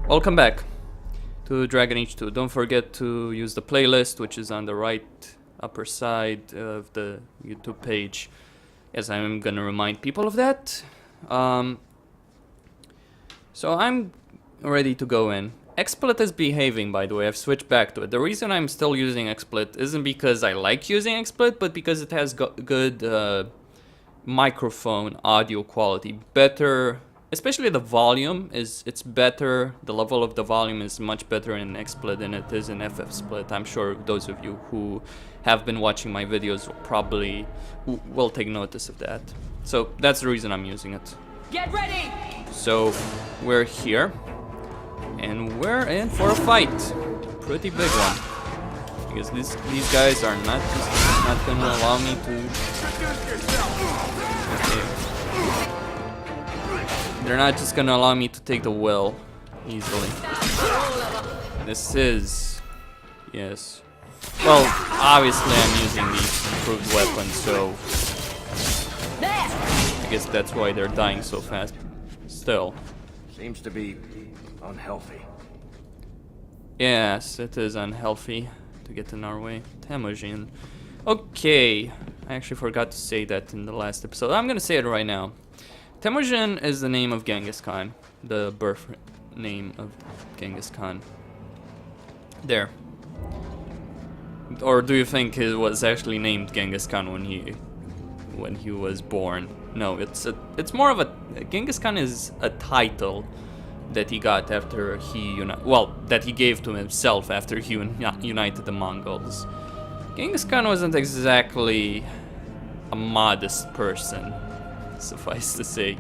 Welcome back to Dragon Age 2. Don't forget to use the playlist, which is on the right upper side of the YouTube page. Yes, I'm gonna remind people of that. So I'm ready to go in. XSplit is behaving, by the way. I've switched back to it. The reason I'm still using XSplit isn't because I like using XSplit, but because it has good microphone audio quality. Better, especially the volume it's better. The level of the volume is much better in XSplit than it is in FFsplit. I'm sure those of you who have been watching my videos will take notice of that. So that's the reason I'm using it. Get ready! So we're here, and we're in for a fight. Pretty big one. Because these guys are not gonna allow me to... Okay. They're not just gonna allow me to take the well easily. This is... Yes. Well, obviously I'm using these improved weapons, so... I guess that's why they're dying so fast. Still. Seems to be unhealthy. Yes, it is unhealthy to get in our way. Temujin. Okay. I actually forgot to say that in the last episode. I'm gonna say it right now. Temujin is the name of Genghis Khan. The birth name of Genghis Khan. There. Or do you think it was actually named Genghis Khan when he was born? No, it's more of a... Genghis Khan is a title that he got after that he gave to himself after he united the Mongols. Genghis Khan wasn't exactly a modest person, suffice to say.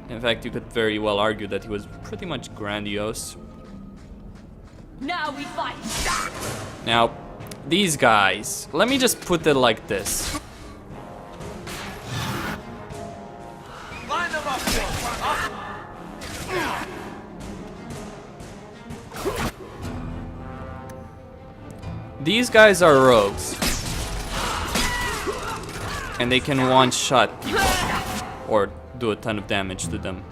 In fact, you could very well argue that he was pretty much grandiose. Now we fight! Now, these guys, let me just put it like this. Line them up! These guys are rogues. And they can one-shot people. Or do a ton of damage to them.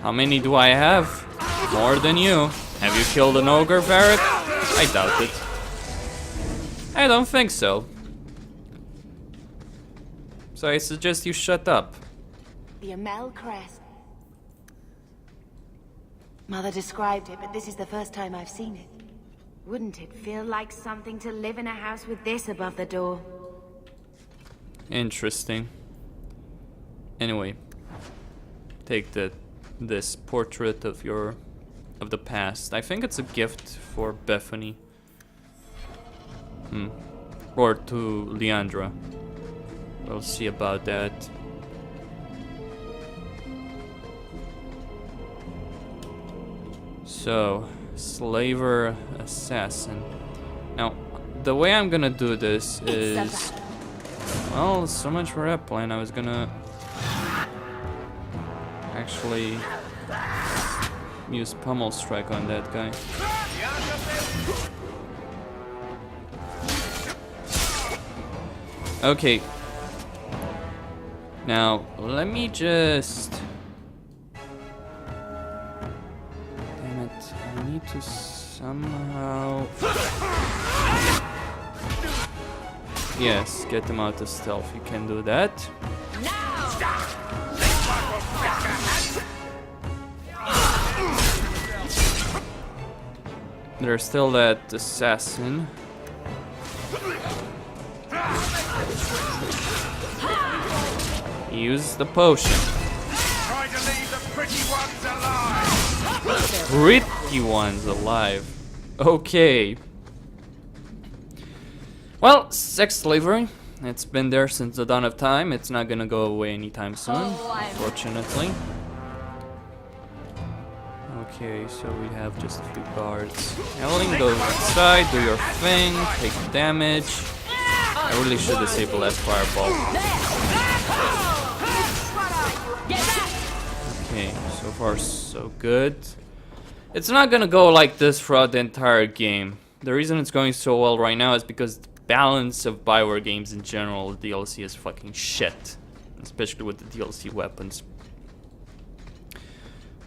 How many do I have? More than you. Have you killed an ogre, Varric? I doubt it. I don't think so. So I suggest you shut up. The Amell crest. Mother described it, but this is the first time I've seen it. Wouldn't it feel like something to live in a house with this above the door? Interesting. Anyway, take this portrait of the past. I think it's a gift for Bethany. Or to Leandra. We'll see about that. So, slaver assassin. Now, the way I'm gonna do this is... Well, so much for that plan. I was gonna... actually... use pummel strike on that guy. Okay. Now, let me just... Damn it, I need to somehow... Yes, get them out of stealth, you can do that. There's still that assassin. Use the potion. Try to leave the pretty ones alive. Pretty ones alive. Okay. Well, sex slavery. It's been there since the dawn of time. It's not gonna go away anytime soon, fortunately. Okay, so we have just a few guards. Elling, go inside, do your thing, take damage. I really should disable that fireball. Okay, so far so good. It's not gonna go like this throughout the entire game. The reason it's going so well right now is because the balance of Bioware games in general, the DLC is fucking shit. especially with the DLC weapons.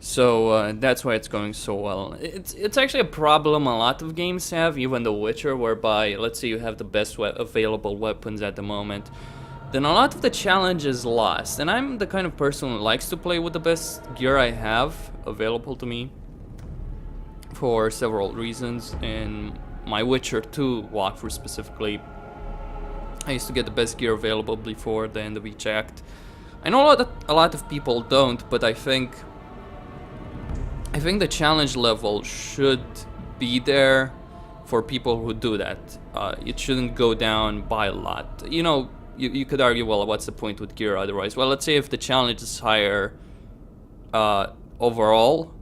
So that's why it's going so well. It's actually a problem a lot of games have, even The Witcher, whereby let's say you have the best available weapons at the moment, then a lot of the challenge is lost. And I'm the kind of person who likes to play with the best gear I have available to me for several reasons. In my Witcher 2 walkthrough specifically, I used to get the best gear available before the end of each act. I know a lot of people don't, but I think the challenge level should be there for people who do that. It shouldn't go down by a lot. You know, you could argue, well, what's the point with gear otherwise? Well, let's say if the challenge is higher overall,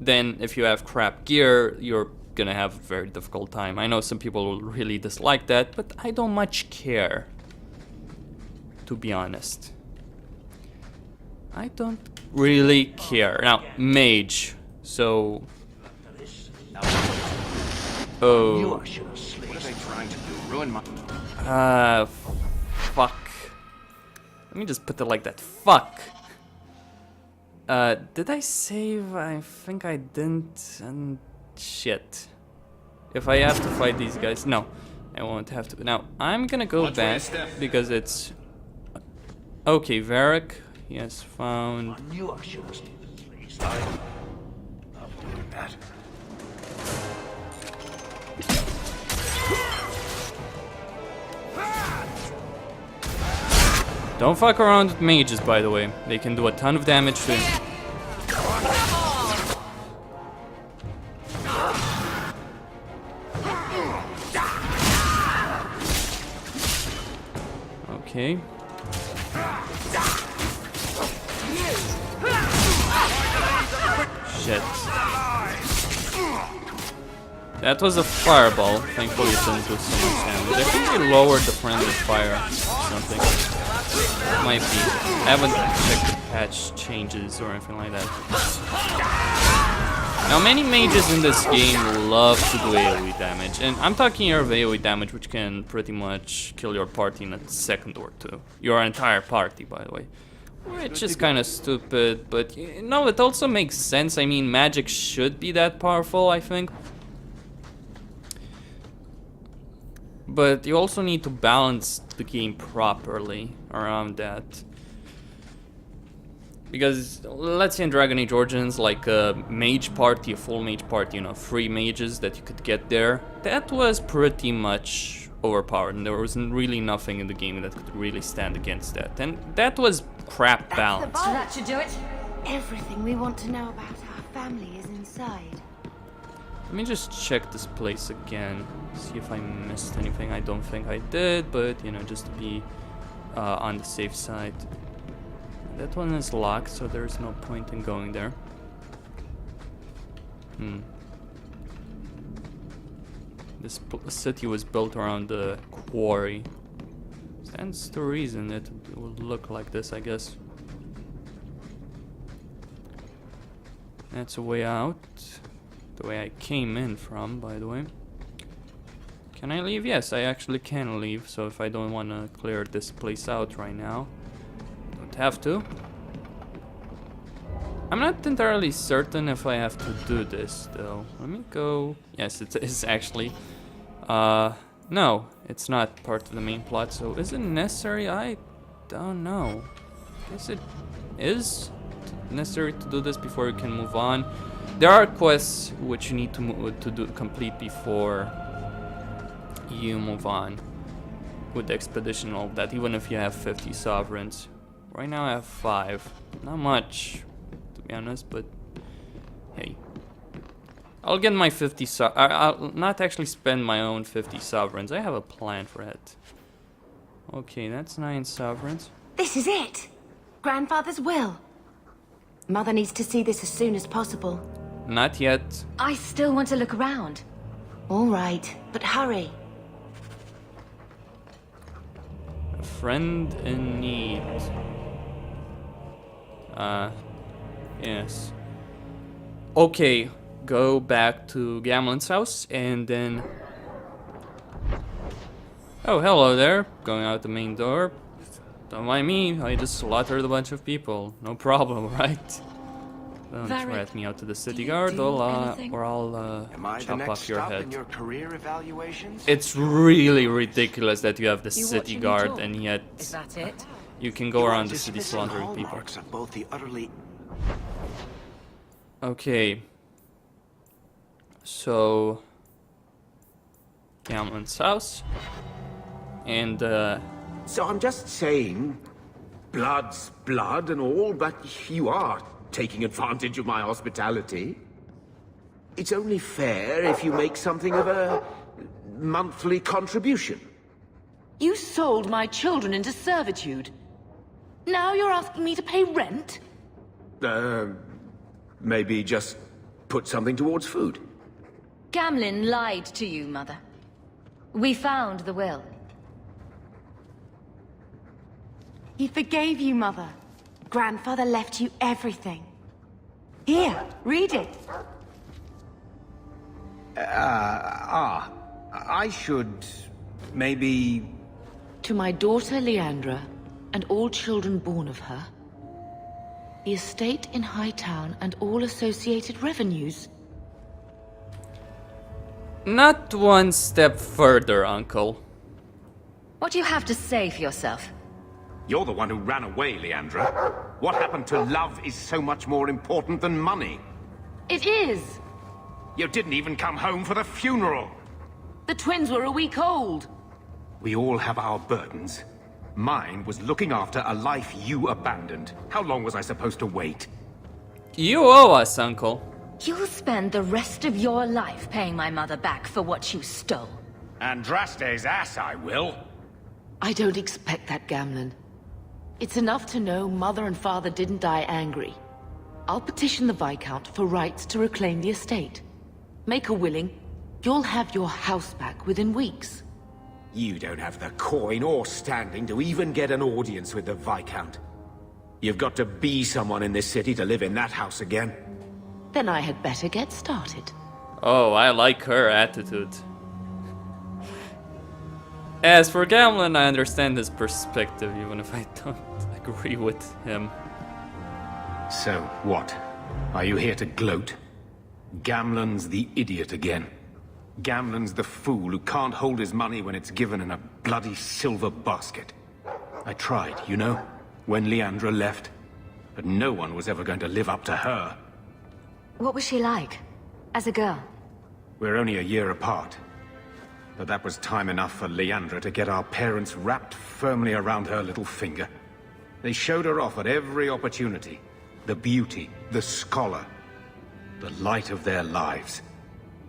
then if you have crap gear, you're gonna have a very difficult time. I know some people will really dislike that, but I don't much care, to be honest. I don't really care. Now, mage. So... Oh. What are they trying to do? Ruin my... Fuck. Let me just put it like that. Fuck. Did I save? I think I didn't. And shit. If I have to fight these guys, no, I won't have to. Now I'm gonna go back because it's okay. Varric, yes, found. knew I should have stayed this place. I'll do that. Don't fuck around with mages, by the way. They can do a ton of damage to him. Okay. Shit. That was a fireball. Thankfully it didn't do so much damage. I think they lowered the friendly fire or something. It might be. I haven't checked the patch changes or anything like that. Now many mages in this game love to do AoE damage. And I'm talking here of AoE damage which can pretty much kill your party in a second or two. Your entire party, by the way. Which is kind of stupid, but no, it also makes sense. I mean, magic should be that powerful, I think. But you also need to balance the game properly around that. Because, let's say in Dragon Age Origins, like a mage party, a full mage party, you know, 3 mages that you could get there, that was pretty much overpowered, and there was really nothing in the game that could really stand against that. And that was crap balance. So that should do it. Everything we want to know about our family is inside. Let me just check this place again, see if I missed anything. I don't think I did, but, you know, just to be on the safe side. That one is locked, so there's no point in going there. This city was built around the quarry. Stands to reason it would look like this, I guess. That's a way out. The way I came in from, by the way. Can I leave? Yes, I actually can leave. So if I don't want to clear this place out right now, don't have to. I'm not entirely certain if I have to do this though. Let me go. Yes, it is actually. No, it's not part of the main plot. So is it necessary? I don't know. Guess it is necessary to do this before you can move on. There are quests which you need to complete before you move on with the expedition and all that, even if you have 50 sovereigns. Right now I have 5. Not much, to be honest, but hey. I'll get my 50 I'll not actually spend my own 50 sovereigns. I have a plan for it. Okay, that's 9 sovereigns. This is it! Grandfather's will. Mother needs to see this as soon as possible. Not yet. I still want to look around. All right, but hurry. A friend in need. Yes. Okay, go back to Gamlen's house and then... Oh, hello there. Going out the main door. Don't mind me, I just slaughtered a bunch of people. No problem, right? Don't Varric, rat me out to the city you guard, do or anything? I'll Am I the chop next off your stop head. in your career evaluations? It's really ridiculous that you have the You city watching me guard talk? and yet Is that it? you can go You are around the just city missing slaughtering people. hallmarks of both the utterly Okay. So Gamlen's house. And So I'm just saying, blood's blood and all, but you are taking advantage of my hospitality. It's only fair if you make something of a monthly contribution. You sold my children into servitude. Now you're asking me to pay rent? Maybe just put something towards food. Gamlen lied to you, Mother. We found the will. He forgave you, Mother. Grandfather left you everything. Here, read it. I should maybe... To my daughter Leandra, and all children born of her, the estate in Hightown and all associated revenues. not one step further, Uncle. What do you have to say for yourself? You're the one who ran away, Leandra. What happened to love is so much more important than money. It is! You didn't even come home for the funeral. The twins were a week old. We all have our burdens. Mine was looking after a life you abandoned. How long was I supposed to wait? You owe us, Uncle. You'll spend the rest of your life paying my mother back for what you stole. Andraste's ass, I will. I don't expect that, Gamlen. It's enough to know Mother and Father didn't die angry. I'll petition the Viscount for rights to reclaim the estate. Make a willing, you'll have your house back within weeks. You don't have the coin or standing to even get an audience with the Viscount. You've got to be someone in this city to live in that house again. Then I had better get started. Oh, I like her attitude. As for Gamlen, I understand his perspective, even if I don't agree with him. So, what? Are you here to gloat? Gamlen's the idiot again. Gamlen's the fool who can't hold his money when it's given in a bloody silver basket. I tried, you know, when Leandra left. But no one was ever going to live up to her. What was she like? As a girl? We're only a year apart. But that was time enough for Leandra to get our parents wrapped firmly around her little finger. They showed her off at every opportunity. The beauty, the scholar, the light of their lives.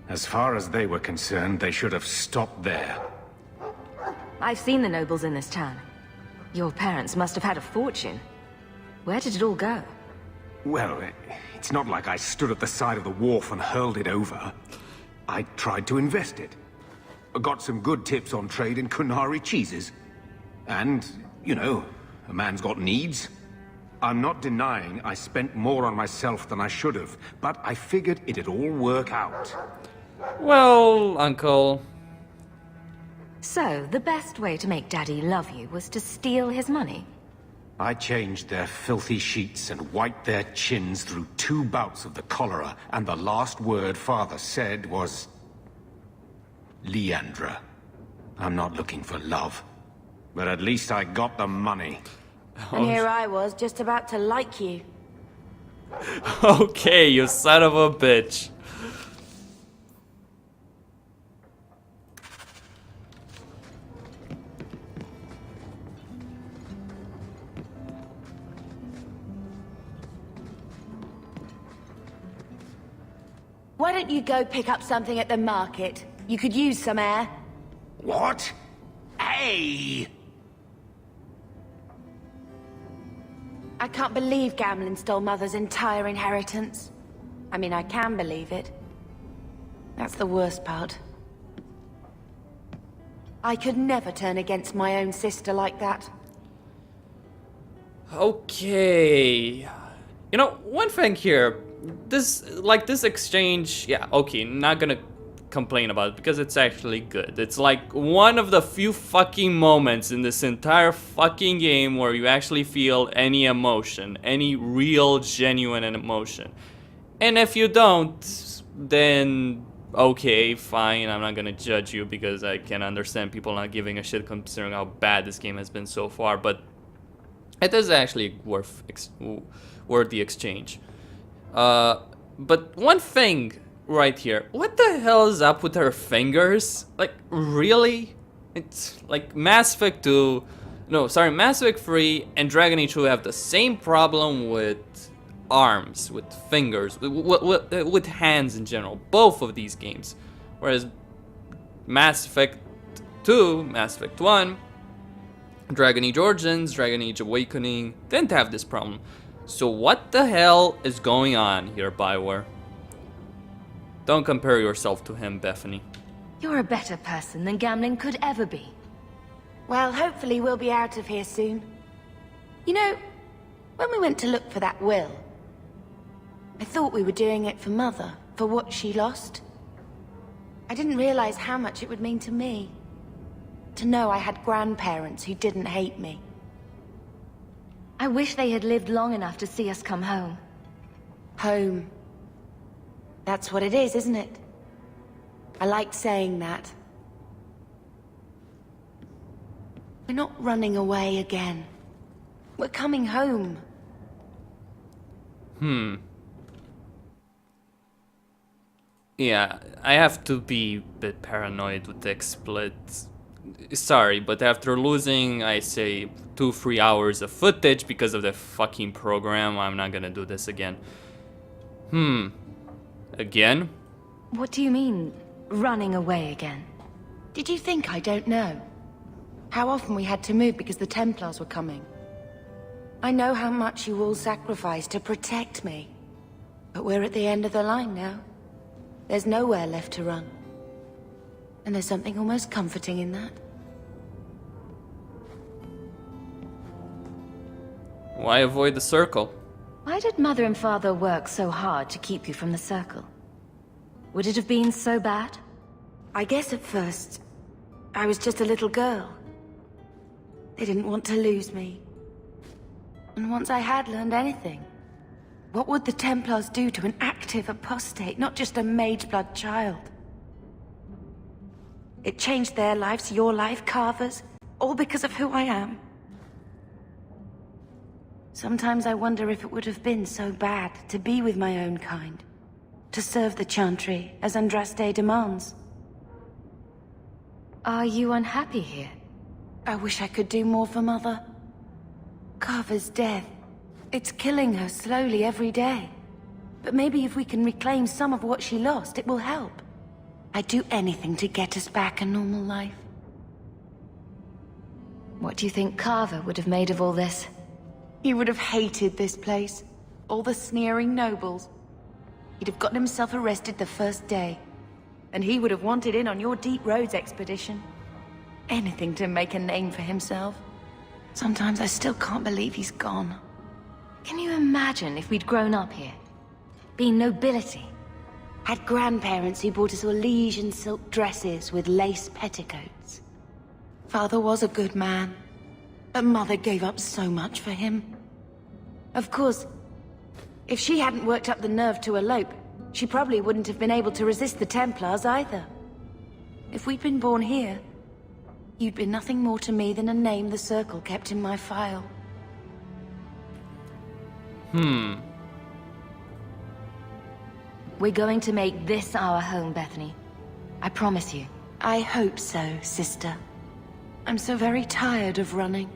As far as they were concerned, they should have stopped there. I've seen the nobles in this town. Your parents must have had a fortune. Where did it all go? Well, it's not like I stood at the side of the wharf and hurled it over. I tried to invest it. I got some good tips on trade in Kunari cheeses. And, you know, a man's got needs. I'm not denying I spent more on myself than I should have, but I figured it'd all work out. Well, Uncle. So, the best way to make Daddy love you was to steal his money? I changed their filthy sheets and wiped their chins through 2 bouts of the cholera, and the last word Father said was... Leandra. I'm not looking for love, but at least I got the money. And here I was, just about to like you. Okay, you son of a bitch. Why don't you go pick up something at the market? You could use some air. What? Hey! I can't believe Gamlen stole Mother's entire inheritance. I mean, I can believe it. That's the worst part. I could never turn against my own sister like that. Okay. You know, one thing here. This exchange, yeah, okay, not gonna complain about it because it's actually good. It's like one of the few fucking moments in this entire fucking game where you actually feel any emotion, any real, genuine emotion. And if you don't, then okay, fine, I'm not gonna judge you because I can understand people not giving a shit considering how bad this game has been so far, but it is actually worth the exchange. But one thing right here, what the hell is up with her fingers? Like, really? It's like Mass Effect 2, no, sorry, Mass Effect 3 and Dragon Age 2 have the same problem with arms, with fingers, with hands in general, both of these games. Whereas Mass Effect 2, Mass Effect 1, Dragon Age Origins, Dragon Age Awakening didn't have this problem. So what the hell is going on here, Bioware? Don't compare yourself to him, Bethany. You're a better person than Gamlen could ever be. Well, hopefully we'll be out of here soon. You know, when we went to look for that will, I thought we were doing it for Mother, for what she lost. I didn't realize how much it would mean to me. To know I had grandparents who didn't hate me. I wish they had lived long enough to see us come home. Home. That's what it is, isn't it? I liked saying that. We're not running away again. We're coming home. Yeah, I have to be a bit paranoid with the XSplit. Sorry, but after losing, I say, 2-3 hours of footage because of the fucking program, I'm not gonna do this again. Again? What do you mean, running away again? Did you think I don't know? How often we had to move because the Templars were coming. I know how much you all sacrificed to protect me. But we're at the end of the line now. There's nowhere left to run. And there's something almost comforting in that. Why avoid the circle? Why did Mother and Father work so hard to keep you from the circle? Would it have been so bad? I guess at first, I was just a little girl. They didn't want to lose me. And once I had learned anything, what would the Templars do to an active apostate, not just a mage-blood child? It changed their lives, your life, Carver's, all because of who I am. Sometimes I wonder if it would have been so bad to be with my own kind, to serve the Chantry as Andraste demands. Are you unhappy here? I wish I could do more for Mother. Carver's death, it's killing her slowly every day. But maybe if we can reclaim some of what she lost, it will help. I'd do anything to get us back a normal life. What do you think Carver would have made of all this? He would have hated this place. All the sneering nobles. He'd have gotten himself arrested the first day. And he would have wanted in on your Deep Roads expedition. Anything to make a name for himself. Sometimes I still can't believe he's gone. Can you imagine if we'd grown up here? Been nobility? Had grandparents who bought us all liege and silk dresses with lace petticoats. Father was a good man, but Mother gave up so much for him. Of course, if she hadn't worked up the nerve to elope, she probably wouldn't have been able to resist the Templars either. If we'd been born here, you'd been nothing more to me than a name the Circle kept in my file. We're going to make this our home, Bethany. I promise you. I hope so, sister. I'm so very tired of running.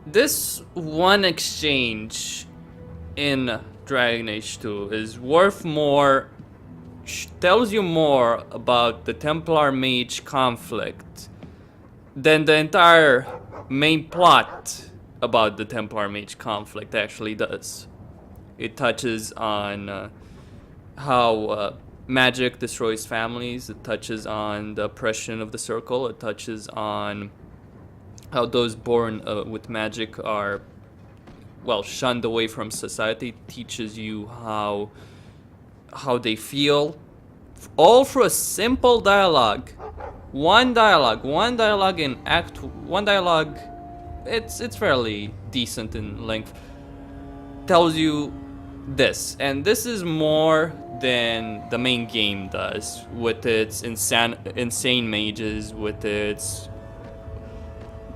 This one exchange in Dragon Age 2 is worth more, tells you more about the Templar-mage conflict than the entire main plot about the Templar-mage conflict actually does. It touches on how magic destroys families, it touches on the oppression of the Circle, it touches on how those born with magic are, well, shunned away from society. It teaches you how they feel all through a simple dialogue. One dialogue in Act 1 dialogue. It's fairly decent in length. Tells you this, and this is more than the main game does with its insane mages, with its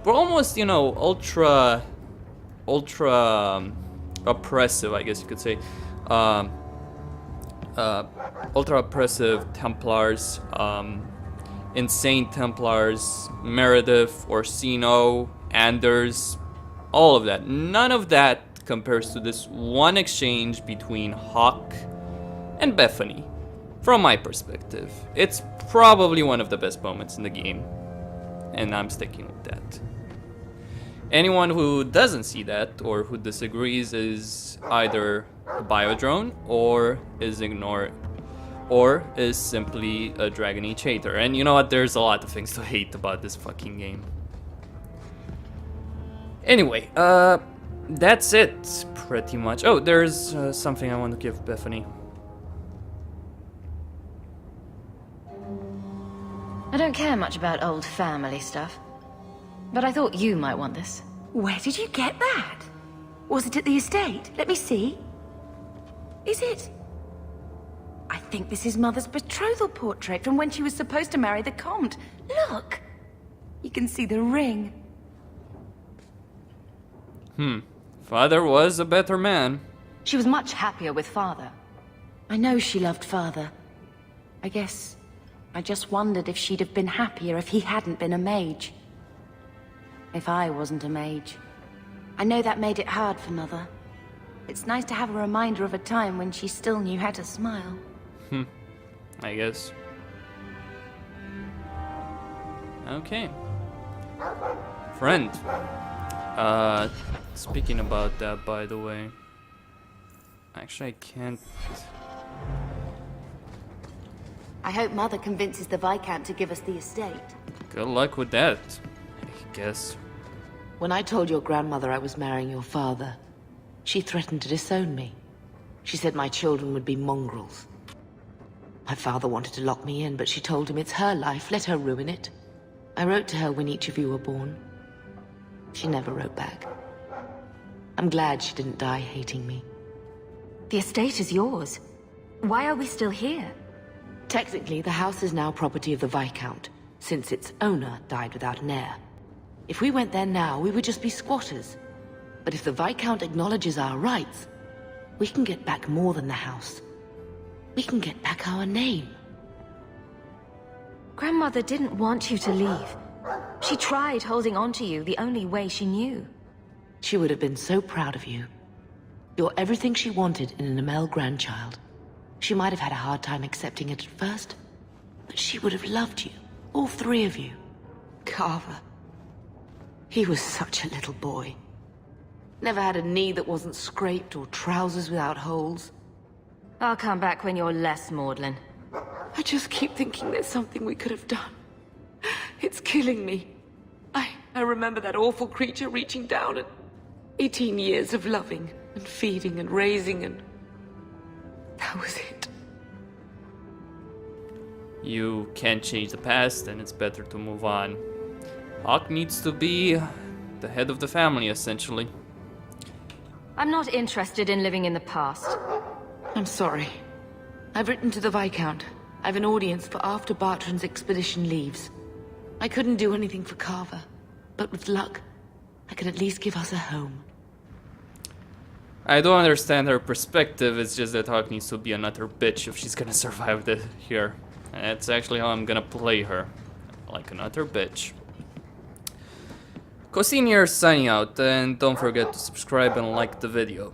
almost, you know, ultra oppressive, I guess you could say, ultra oppressive Templars, insane Templars, Meredith, Orsino, Anders, all of that. None of that compares to this one exchange between Hawk and Bethany. From my perspective, it's probably one of the best moments in the game, and I'm sticking with that. Anyone who doesn't see that or who disagrees is either a biodrone or is simply a Dragon Age hater. And you know what? There's a lot of things to hate about this fucking game. Anyway, that's it, pretty much. Oh, there's something I want to give Bethany. I don't care much about old family stuff, but I thought you might want this. Where did you get that? Was it at the estate? Let me see. Is it? I think this is Mother's betrothal portrait from when she was supposed to marry the Comte. Look! You can see the ring. Father was a better man. She was much happier with Father. I know she loved Father. I guess I just wondered if she'd have been happier if he hadn't been a mage. If I wasn't a mage. I know that made it hard for Mother. It's nice to have a reminder of a time when she still knew how to smile. I guess. Okay. Friend. Speaking about that, by the way. Actually, I can't... I hope Mother convinces the Viscount to give us the estate. Good luck with that, I guess. When I told your grandmother I was marrying your father, she threatened to disown me. She said my children would be mongrels. My father wanted to lock me in, but she told him it's her life, let her ruin it. I wrote to her when each of you were born. She never wrote back. I'm glad she didn't die hating me. The estate is yours. Why are we still here? Technically, the house is now property of the Viscount, since its owner died without an heir. If we went there now, we would just be squatters. But if the Viscount acknowledges our rights, we can get back more than the house. We can get back our name. Grandmother didn't want you to leave. She tried holding on to you the only way she knew. She would have been so proud of you. You're everything she wanted in an Amell grandchild. She might have had a hard time accepting it at first, but she would have loved you, all three of you. Carver. He was such a little boy. Never had a knee that wasn't scraped or trousers without holes. I'll come back when you're less maudlin. I just keep thinking there's something we could have done. It's killing me. I remember that awful creature reaching down and 18 years of loving and feeding and raising, and that was it. You can't change the past, and it's better to move on. Hawk needs to be the head of the family, essentially. I'm not interested in living in the past. I'm sorry. I've written to the Viscount. I've an audience for after Bartrand's expedition leaves. I couldn't do anything for Carver, but with luck, I can at least give us a home. I don't understand her perspective, it's just that Hawk needs to be an utter bitch if she's gonna survive this here. And that's actually how I'm gonna play her. Like an utter bitch. Costin here signing out, and don't forget to subscribe and like the video.